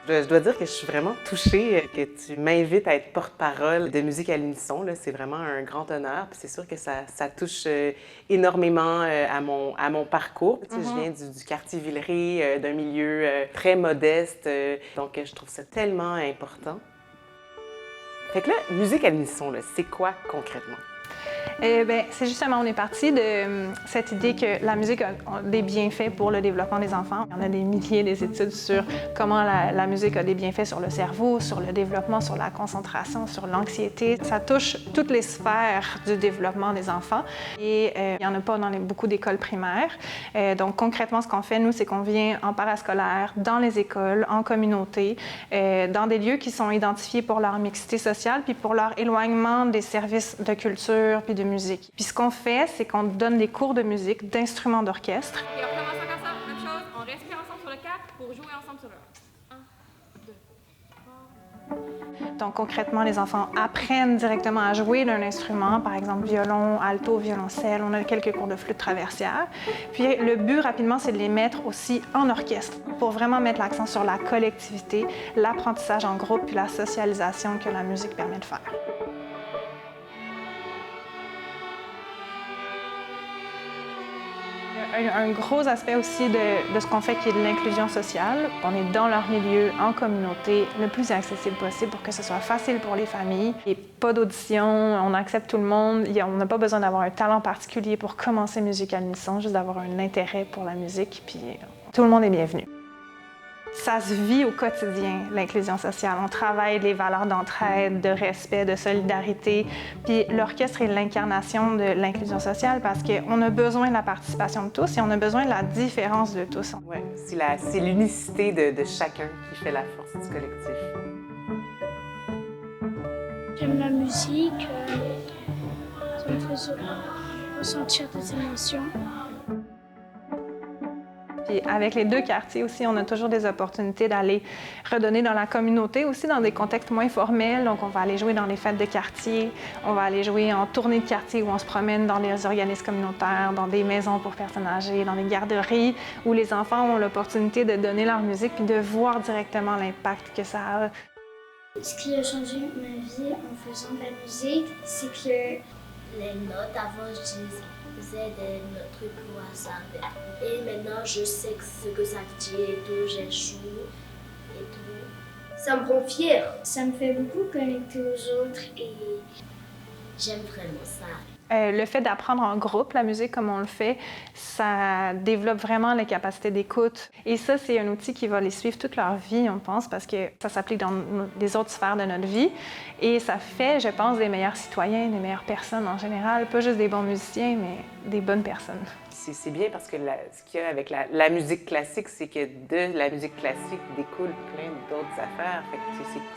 Je dois dire que je suis vraiment touchée que tu m'invites à être porte-parole de musique à l'unisson. Là. C'est vraiment un grand honneur. Puis c'est sûr que ça touche énormément à mon parcours. Tu sais, je viens du quartier Villeray, d'un milieu très modeste. Donc, je trouve ça tellement important. Fait que là, musique à l'unisson, là, c'est quoi concrètement? C'est justement, on est parti de cette idée que la musique a des bienfaits pour le développement des enfants. Il y en a des milliers d'études sur comment la musique a des bienfaits sur le cerveau, sur le développement, sur la concentration, sur l'anxiété. Ça touche toutes les sphères du développement des enfants et il n'y en a pas dans beaucoup d'écoles primaires. Donc concrètement, ce qu'on fait, nous, c'est qu'on vient en parascolaire, dans les écoles, en communauté, dans des lieux qui sont identifiés pour leur mixité sociale puis pour leur éloignement des services de culture puis de musique. Puis ce qu'on fait, c'est qu'on donne des cours de musique, d'instruments d'orchestre. Et on recommence comme ça, même chose, on respire ensemble sur le 4 pour jouer ensemble sur le 1. 2. Donc concrètement, les enfants apprennent directement à jouer d'un instrument, par exemple violon, alto, violoncelle, on a quelques cours de flûte traversière. Puis le but rapidement, c'est de les mettre aussi en orchestre pour vraiment mettre l'accent sur la collectivité, l'apprentissage en groupe puis la socialisation que la musique permet de faire. Un gros aspect aussi de ce qu'on fait qui est de l'inclusion sociale. On est dans leur milieu, en communauté, le plus accessible possible pour que ce soit facile pour les familles. Il n'y a pas d'audition, on accepte tout le monde. On n'a pas besoin d'avoir un talent particulier pour commencer musique à l'unisson, juste d'avoir un intérêt pour la musique, puis tout le monde est bienvenu. Ça se vit au quotidien, l'inclusion sociale. On travaille les valeurs d'entraide, de respect, de solidarité. Puis l'orchestre est l'incarnation de l'inclusion sociale parce qu'on a besoin de la participation de tous et on a besoin de la différence de tous. Ouais, c'est l'unicité de chacun qui fait la force du collectif. J'aime la musique, ça me fait ressentir des émotions. Puis avec les deux quartiers aussi, on a toujours des opportunités d'aller redonner dans la communauté, aussi dans des contextes moins formels. Donc on va aller jouer dans les fêtes de quartier, on va aller jouer en tournée de quartier où on se promène dans les organismes communautaires, dans des maisons pour personnes âgées, dans des garderies, où les enfants ont l'opportunité de donner leur musique puis de voir directement l'impact que ça a. Ce qui a changé ma vie en faisant de la musique, c'est que les notes, avant je faisais des notes trucs pour ça. Et maintenant je sais ce que ça dit et tout, j'ai joue et tout. Ça me rend fière. Ça me fait beaucoup connecter aux autres et j'aime vraiment ça. Le fait d'apprendre en groupe la musique comme on le fait, ça développe vraiment les capacités d'écoute. Et ça, c'est un outil qui va les suivre toute leur vie, on pense, parce que ça s'applique dans les autres sphères de notre vie. Et ça fait, je pense, des meilleurs citoyens, des meilleures personnes en général. Pas juste des bons musiciens, mais des bonnes personnes. C'est bien parce que ce qu'il y a avec la musique classique, c'est que de la musique classique découle plein d'autres affaires. Fait que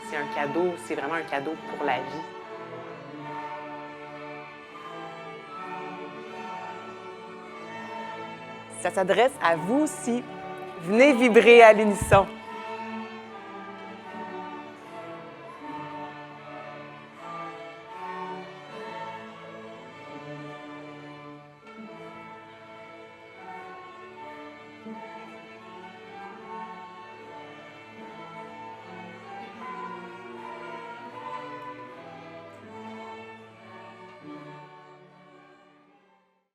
c'est un cadeau, c'est vraiment un cadeau pour la vie. Ça s'adresse à vous aussi. Venez vibrer à l'unisson.